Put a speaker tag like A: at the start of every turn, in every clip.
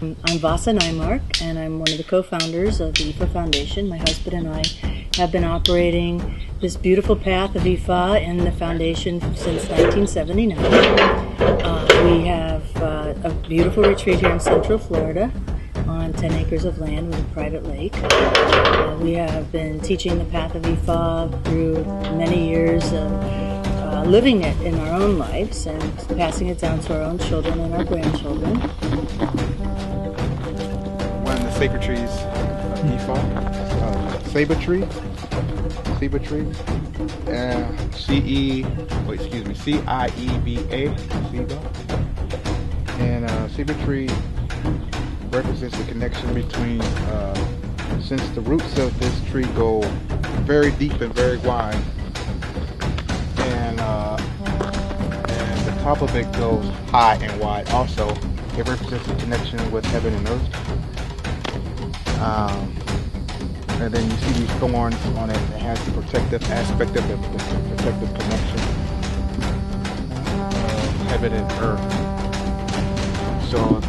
A: I'm Vasa Naimark, and I'm one of the co-founders of the IFA Foundation. My husband and I have been operating this beautiful path of IFA in the foundation since 1979. We have a beautiful retreat here in Central Florida on 10 acres of land with a private lake. We have been teaching the path of IFA through many years of living it in our own lives and passing it down to our own children and our grandchildren.
B: One of the sacred trees of Ifa, Saber tree, C-I-E-B-A, Ciba. And Saber tree represents the connection between, since the roots of this tree go very deep and very wide, and the top of it goes high and wide also. It represents a connection with heaven and earth. And then you see these thorns on it. It has the protective aspect of the protective connection of heaven and earth. So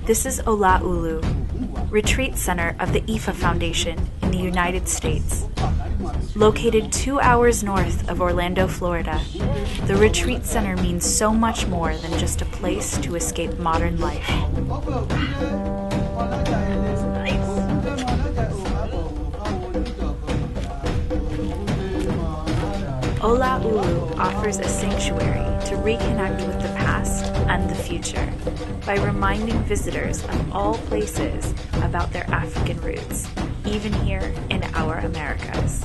C: This is Ola'ulu, retreat center of the IFA Foundation in the United States. Located 2 hours north of Orlando, Florida, the retreat center means so much more than just a place to escape modern life. Ola'ulu offers a sanctuary to reconnect with the past and the future by reminding visitors of all places about their African roots, even here in our Americas.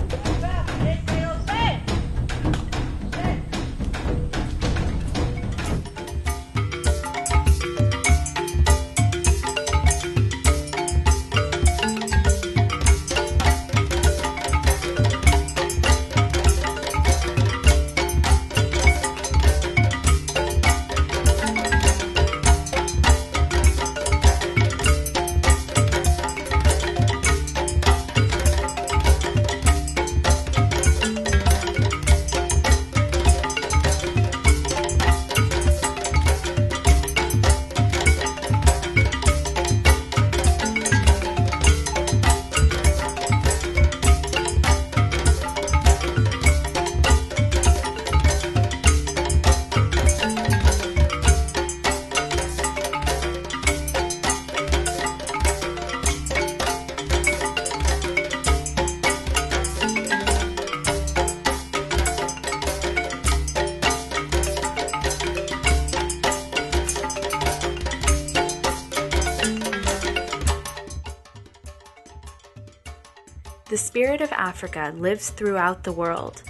C: the spirit of Africa lives throughout the world.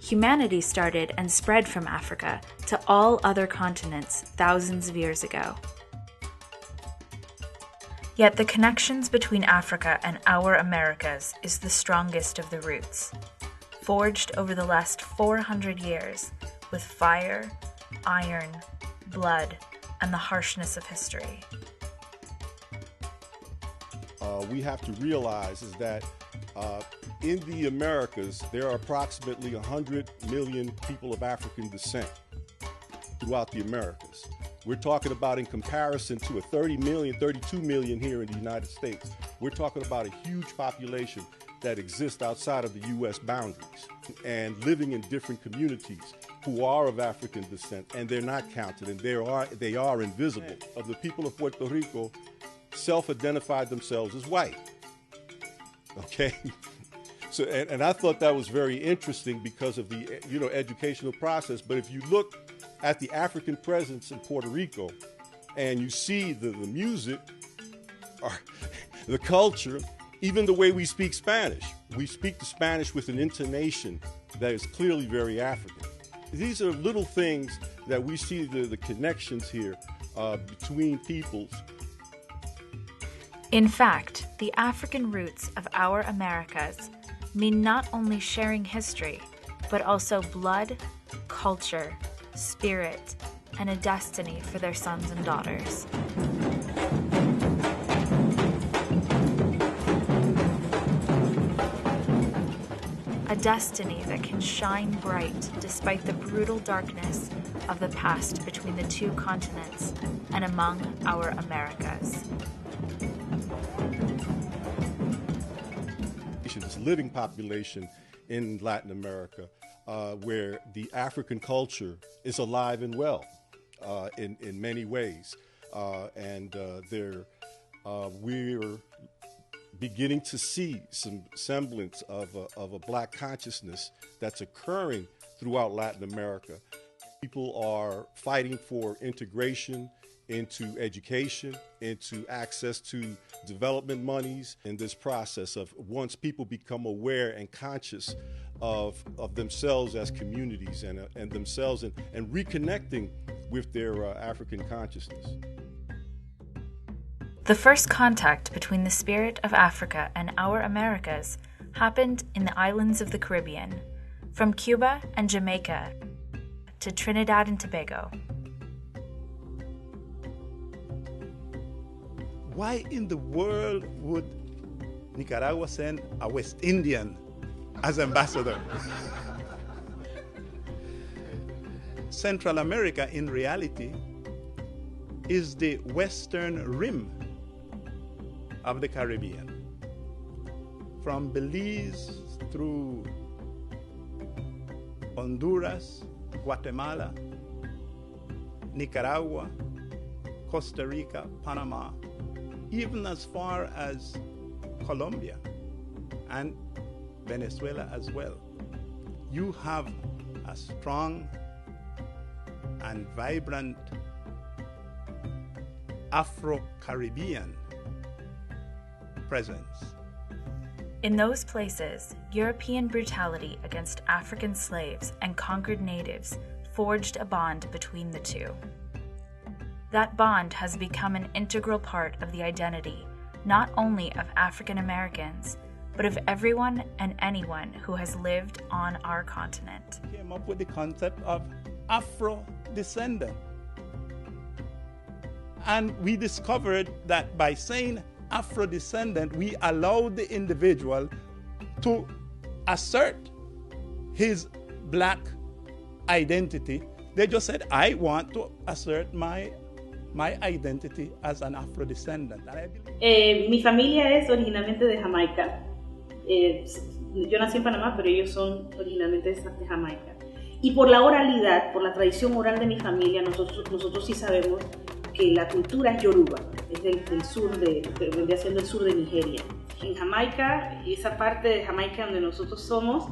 C: Humanity started and spread from Africa to all other continents thousands of years ago. Yet the connections between Africa and our Americas is the strongest of the roots, forged over the last 400 years with fire, iron, blood, and the harshness of history.
D: We have to realize is that in the Americas, there are approximately 100 million people of African descent throughout the Americas. We're talking about, in comparison to a 30 million, 32 million here in the United States, we're talking about a huge population that exists outside of the U.S. boundaries and living in different communities who are of African descent, and they're not counted, and they are invisible. Of the people of Puerto Rico, self-identified themselves as white. Okay, so and I thought that was very interesting because of the educational process. But if you look at the African presence in Puerto Rico, and you see the music, or the culture, even the way we speak Spanish the Spanish with an intonation that is clearly very African. These are little things that we see the connections here between peoples.
C: In fact, the African roots of our Americas mean not only sharing history, but also blood, culture, spirit, and a destiny for their sons and daughters. A destiny that can shine bright despite the brutal darkness of the past between the two continents and among our Americas.
D: This living population in Latin America, where the African culture is alive and well in many ways, and we're beginning to see some semblance of a Black consciousness that's occurring throughout Latin America. People are fighting for integration into education, into access to development monies in this process of once people become aware and conscious of themselves as communities and themselves and reconnecting with their African consciousness.
C: The first contact between the spirit of Africa and our Americas happened in the islands of the Caribbean, from Cuba and Jamaica to Trinidad and Tobago.
E: Why in the world would Nicaragua send a West Indian as ambassador? Central America, in reality, is the western rim of the Caribbean. From Belize through Honduras, Guatemala, Nicaragua, Costa Rica, Panama, even as far as Colombia and Venezuela as well. You have a strong and vibrant Afro-Caribbean presence.
C: In those places, European brutality against African slaves and conquered natives forged a bond between the two. That bond has become an integral part of the identity, not only of African Americans, but of everyone and anyone who has lived on our continent.
E: Came up with the concept of Afro-descendant. And we discovered that by saying Afro-descendant, we allowed the individual to assert his Black identity. They just said, I want to assert my identity as an Afro-descendant.
F: Mi familia es originalmente de Jamaica. Yo nací en Panamá, pero ellos son originalmente de Jamaica. Y por la oralidad, por la tradición oral de mi familia, nosotros sí sabemos que la cultura es yoruba, es del sur, vendría siendo el sur de Nigeria. En Jamaica, esa parte de Jamaica donde nosotros somos,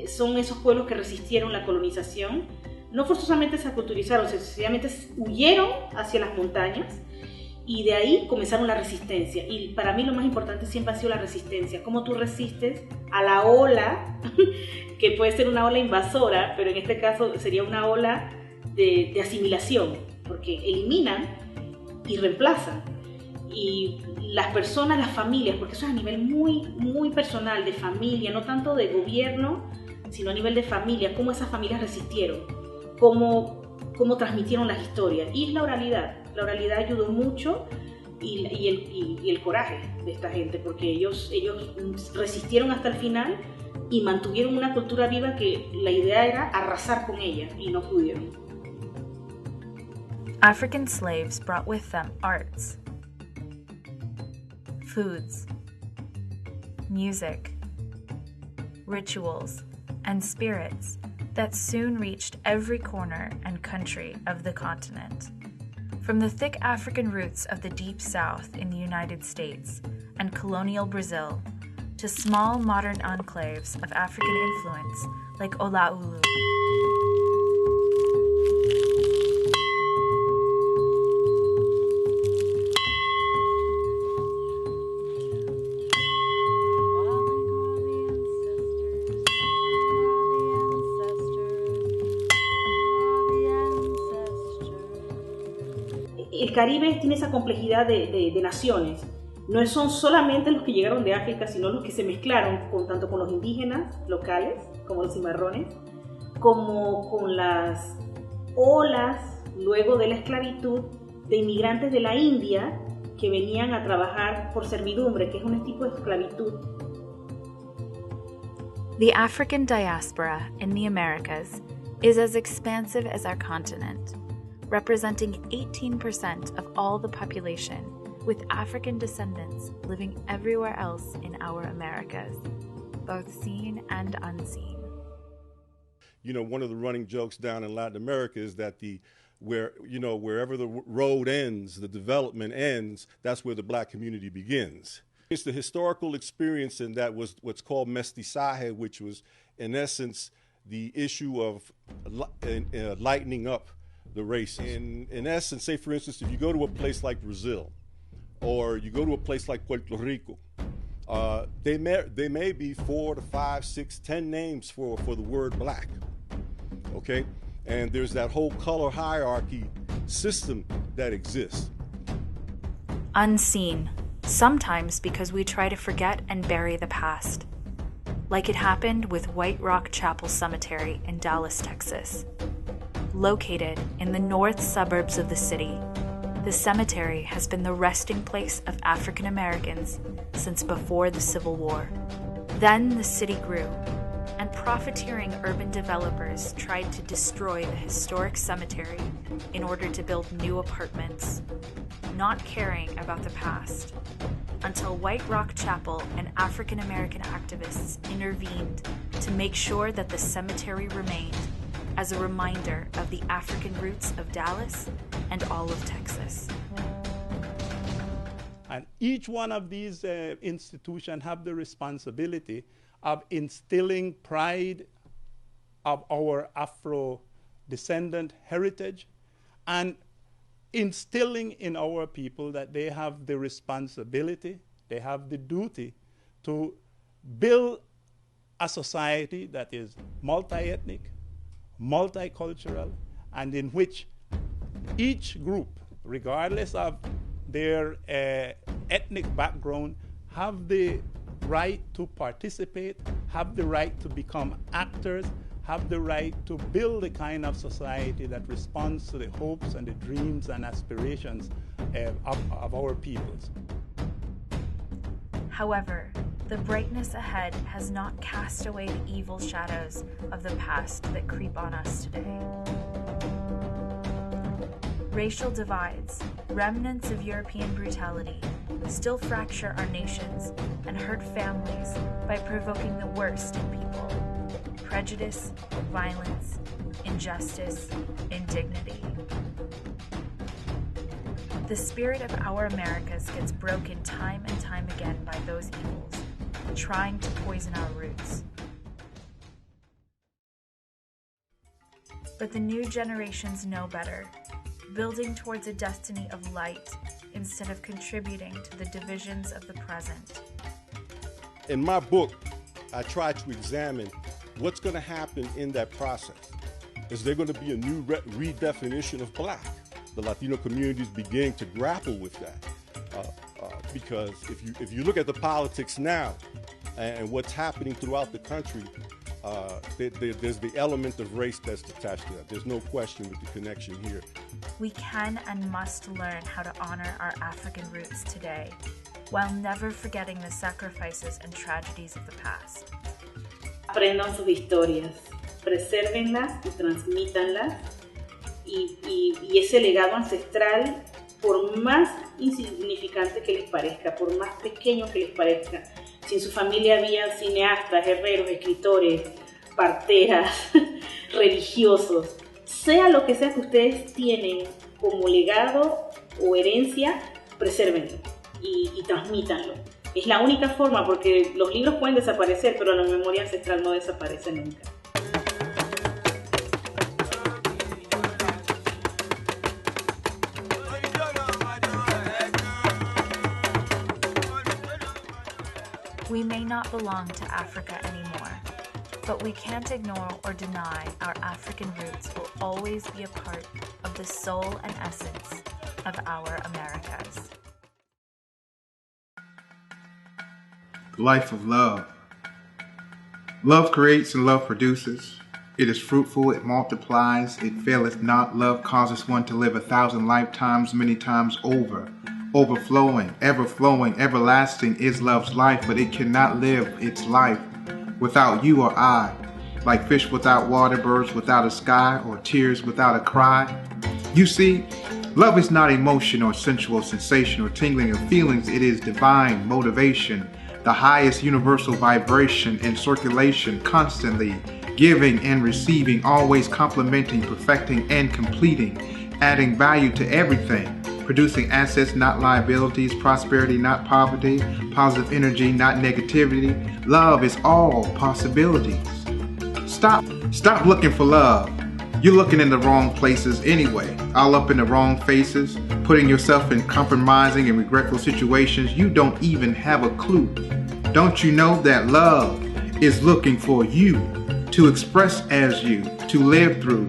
F: son esos pueblos que resistieron la colonización. No forzosamente se aculturizaron, sencillamente huyeron hacia las montañas Y de ahí comenzaron la resistencia. Y para mí lo más importante siempre ha sido la resistencia. Cómo tú resistes a la ola, que puede ser una ola invasora, pero en este caso sería una ola de asimilación, porque eliminan y reemplazan. Y las personas, las familias, porque eso es a nivel muy, muy personal, de familia, no tanto de gobierno, sino a nivel de familia, cómo esas familias resistieron, cómo transmitieron las historias. Y es la oralidad. La oralidad ayudó mucho y el coraje de esta gente, porque ellos resistieron hasta el final y mantuvieron una cultura viva que la idea era arrasar con ella y no pudieron.
C: African slaves brought with them arts, foods, music, rituals, and spirits that soon reached every corner and country of the continent. From the thick African roots of the Deep South in the United States and colonial Brazil to small modern enclaves of African influence like Olaulu.
F: El Caribe tiene esa complejidad de naciones. No son solamente los que llegaron de África, sino los que se mezclaron tanto con los indígenas locales, como los cimarrones, como con las olas, luego de la esclavitud, de inmigrantes de la India que venían a trabajar por servidumbre, que es un tipo de esclavitud.
C: The African diaspora in the Americas is as expansive as our continent, representing 18% of all the population, with African descendants living everywhere else in our Americas, both seen and unseen.
D: You know, one of the running jokes down in Latin America is that wherever the road ends, the development ends, that's where the black community begins. It's the historical experience, and that was what's called mestizaje, which was, in essence, the issue of lightening up the races. In essence, say for instance, if you go to a place like Brazil, or you go to a place like Puerto Rico, they may be 4 to 5, 6, 10 names for the word black, okay? And there's that whole color hierarchy system that exists.
C: Unseen, sometimes because we try to forget and bury the past, like it happened with White Rock Chapel Cemetery in Dallas, Texas. Located in the north suburbs of the city, the cemetery has been the resting place of African Americans since before the Civil War. Then the city grew, and profiteering urban developers tried to destroy the historic cemetery in order to build new apartments, not caring about the past, until White Rock Chapel and African American activists intervened to make sure that the cemetery remained as a reminder of the African roots of Dallas and all of Texas.
E: And each one of these institutions have the responsibility of instilling pride of our Afro-descendant heritage and instilling in our people that they have the responsibility, they have the duty to build a society that is multi-ethnic, multicultural, and in which each group, regardless of their ethnic background, have the right to participate, have the right to become actors, have the right to build a kind of society that responds to the hopes and the dreams and aspirations of our peoples.
C: However, the brightness ahead has not cast away the evil shadows of the past that creep on us today. Racial divides, remnants of European brutality, still fracture our nations and hurt families by provoking the worst in people: prejudice, violence, injustice, indignity. The spirit of our Americas gets broken time and time again by those evils, trying to poison our roots. But the new generations know better. building towards a destiny of light instead of contributing to the divisions of the present.
D: In my book, I try to examine what's going to happen in that process. Is there going to be a new redefinition of Black? The Latino communities begin to grapple with that. Because if you look at the politics now and what's happening throughout the country, there's the element of race that's attached to that. There's no question with the connection here.
C: We can and must learn how to honor our African roots today, while never forgetting the sacrifices and tragedies of the past.
F: Aprendan sus historias, presérvenlas y transmítanlas, y ese legado ancestral, por más insignificante que les parezca, por más pequeño que les parezca, si en su familia había cineastas, herreros, escritores, parteras, religiosos, sea lo que sea que ustedes tienen como legado o herencia, presérvenlo y transmítanlo. Es la única forma, porque los libros pueden desaparecer, pero la memoria ancestral no desaparece nunca.
C: We may not belong to Africa anymore, but we can't ignore or deny our African roots will always be a part of the soul and essence of our Americas.
G: Life of love. Love creates and love produces. It is fruitful, it multiplies, it faileth not. Love causes one to live 1,000 lifetimes, many times over. Overflowing, ever-flowing, everlasting is love's life, but it cannot live its life without you or I. Like fish without water, birds without a sky, or tears without a cry. You see, love is not emotion or sensual sensation or tingling of feelings. It is divine motivation, the highest universal vibration in circulation, constantly giving and receiving, always complementing, perfecting, and completing, adding value to everything. Producing assets, not liabilities, prosperity, not poverty, positive energy, not negativity. Love is all possibilities. Stop looking for love. You're looking in the wrong places anyway, all up in the wrong faces, putting yourself in compromising and regretful situations. You don't even have a clue. Don't you know that love is looking for you to express as you, to live through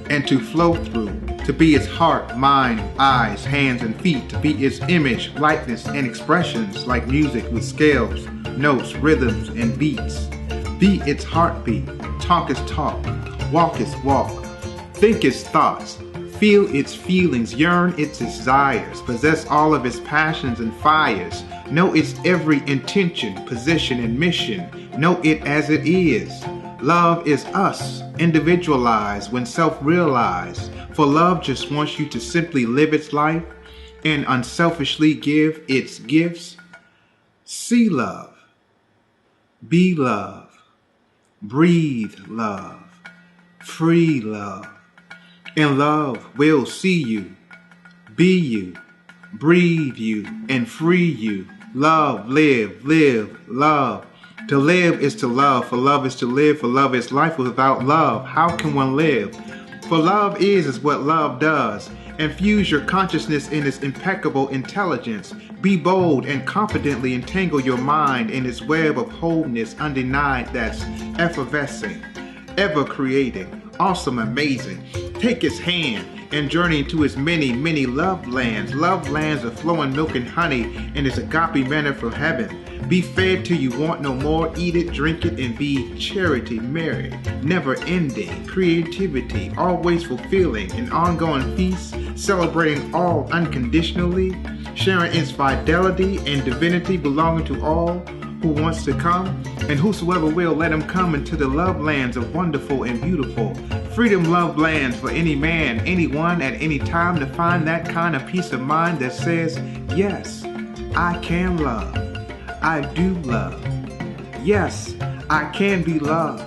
G: and to flow through, to be its heart, mind, eyes, hands, and feet, to be its image, likeness, and expressions like music with scales, notes, rhythms, and beats. Be its heartbeat, talk its talk, walk its walk, think its thoughts, feel its feelings, yearn its desires, possess all of its passions and fires, know its every intention, position, and mission, know it as it is. Love is us, individualized when self-realized, for love just wants you to simply live its life and unselfishly give its gifts. See love, be love, breathe love, free love, and love will see you, be you, breathe you, and free you. Love, live, love. To live is to love, for love is to live, for love is life. Without love, how can one live? For love is what love does. Infuse your consciousness in its impeccable intelligence. Be bold and confidently entangle your mind in its web of wholeness undenied that's effervescing, ever creating, awesome, amazing. Take its hand and journey into its many, many love lands of flowing milk and honey in its agape manna from heaven. Be fed till you want no more, eat it, drink it, and be charity, merry, never ending, creativity, always fulfilling, an ongoing feast, celebrating all unconditionally, sharing its fidelity and divinity belonging to all who wants to come, and whosoever will, let him come into the love lands of wonderful and beautiful. Freedom love lands for any man, anyone, at any time to find that kind of peace of mind that says, yes, I can love. I do love. Yes, I can be loved,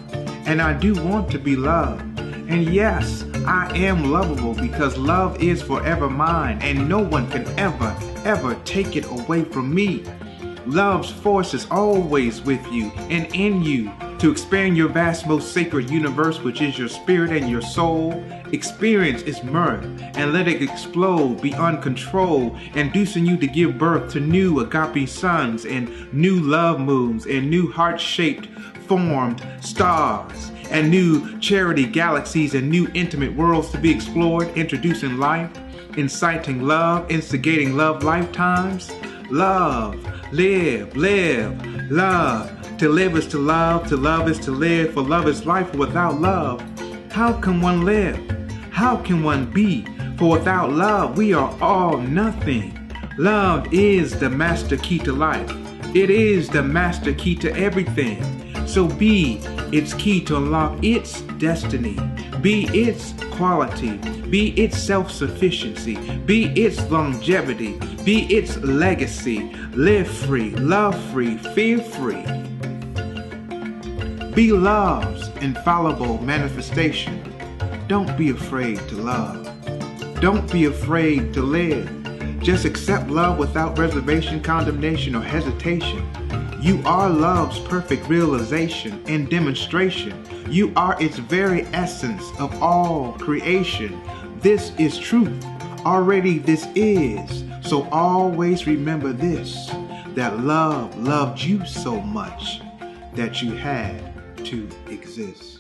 G: and I do want to be loved. And yes, I am lovable because love is forever mine, and no one can ever take it away from me. Love's force is always with you and in you to expand your vast, most sacred universe, which is your spirit and your soul. Experience its mirth and let it explode beyond control, inducing you to give birth to new agape sons and new love moons and new heart-shaped formed stars and new charity galaxies and new intimate worlds to be explored, introducing life, inciting love, instigating love lifetimes. Love, live, love. To live is to love is to live, for love is life. Without love, how can one live? How can one be? For without love, we are all nothing. Love is the master key to life. It is the master key to everything. So be its key to unlock its destiny. Be its quality. Be its self-sufficiency. Be its longevity. Be its legacy. Live free, love free, fear free. Be love's infallible manifestation. Don't be afraid to love. Don't be afraid to live. Just accept love without reservation, condemnation, or hesitation. You are love's perfect realization and demonstration. You are its very essence of all creation. This is truth. Already this is. So always remember this, that love loved you so much that you had to exist.